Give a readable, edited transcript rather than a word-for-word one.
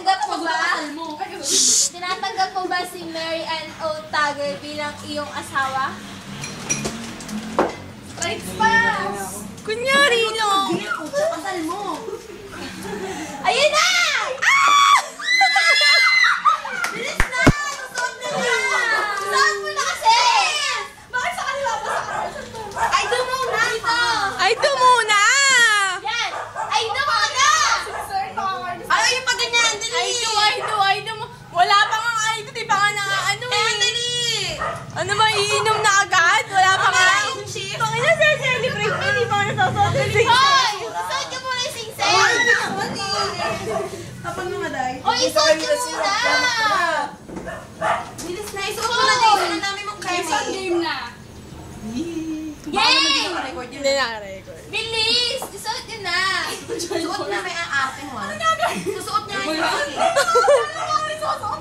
Tinatanggap mo ba? Tinatanggap mo ba si Mary Ann O'Taggart bilang iyong asawa? Right pass! Kunyari lang. Kasal mo. Ayun na! Bilis na! Susuot na na! Susuot mo na kasi! Bakit sa kanila ba sa kanila? Ay, doon muna! Dito! Ay, ito muna! Yan! Ay, doon muna! Sir, nakakardis. Ay, yung pa ganyan! Dali! Ay, do. Wala pa nga ay, di ba nga ano eh. Dali! Ano ba, iinom na agad? Wala pa nga. Pangina, celebrate mo, hindi pa nga nasasot ng Hoy! Susuot ka muna yung sing-sing! Kapag mga day. O, isuot ka muna! Bilis na, isuot Oo. mo na din. Ang dami mong Isang karne. game na. Yay! Hindi na-record. Bilis! Isuot yun na! Suot na may ang ate mo. Ano nga ba? Susuot niya yung ate. Isuot